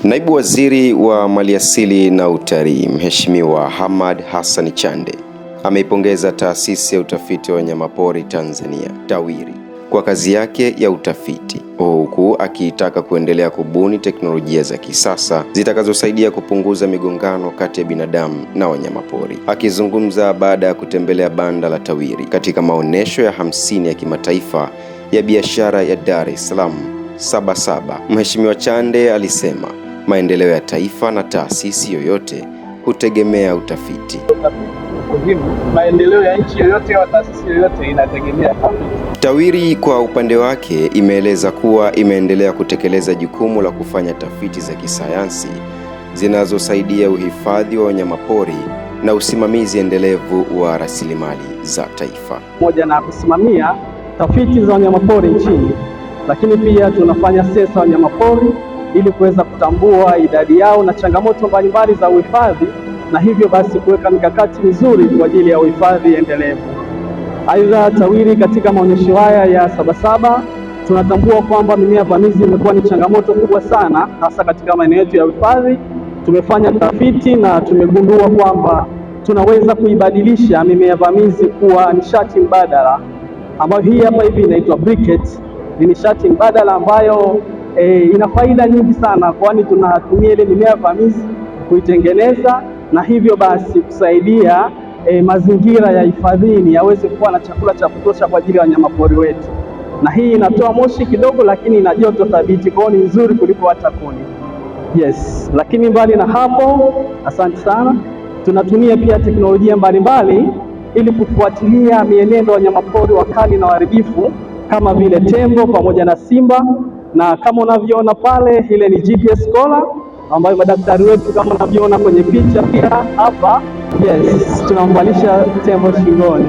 Naibu Waziri wa Maliasili na Utalii, Mheshimiwa Hamad Hassan Chande, ameipongeza Taasisi ya Utafiti wa Wanyamapori Tanzania, TAWIRI, kwa kazi yake ya utafiti, huku akiitaka kuendelea kubuni teknolojia za kisasa zitakazosaidia kupunguza migongano kati ya binadamu na wanyamapori. Akizungumza baada ya kutembelea banda la TAWIRI katika maonesho ya 50 ya kimataifa ya biashara ya Dar es Salaam Sabasaba, Mheshimiwa Chande alisema maendeleo ya taifa na taasisi yoyote hutegemea utafiti. Maendeleo ya nchi yoyote au taasisi yoyote inategemea utafiti. TAWIRI kwa upande wake imeeleza kuwa imeendelea kutekeleza jukumu la kufanya tafiti za kisayansi zinazosaidia uhifadhi wa wanyamapori na usimamizi endelevu wa rasilimali za taifa. Moja na kusimamia tafiti za wanyamapori nchini, lakini pia tunafanya sensa wanyamapori ili kuweza kutambua idadi yao na changamoto mbalimbali za uhifadhi, na hivyo basi kuweka mikakati mizuri kwa ajili ya uhifadhi endelevu. Aidha, TAWIRI katika maonyesho haya ya Sabasaba tunatambua kwamba mimea vamizi imekuwa ni changamoto kubwa sana, hasa katika maeneo yetu ya uhifadhi. Tumefanya tafiti na tumegundua kwamba tunaweza kuibadilisha mimea vamizi kuwa nishati mbadala, ambayo hii hapa hivi inaitwa briquette. Ni nishati mbadala ambayo ina faida nyingi sana, kwani tunatumia ile mimea vamizi kuitengeneza na hivyo basi kusaidia mazingira ya hifadhini yaweze kuwa na chakula cha kutosha kwa ajili ya wanyamapori wetu. Na hii inatoa moshi kidogo, lakini ina joto thabiti, kwa hiyo ni nzuri kuliko hata kuni. Yes, lakini mbali na hapo, asante sana, tunatumia pia teknolojia mbalimbali ili kufuatilia mienendo ya wanyamapori wakali na waharibifu kama vile tembo pamoja na simba, na kama unavyoona pale, ile ni GPS collar ambayo madaktari wetu kama unavyoona kwenye picha pia hapa, yes, tunambalisha tembo shingoni.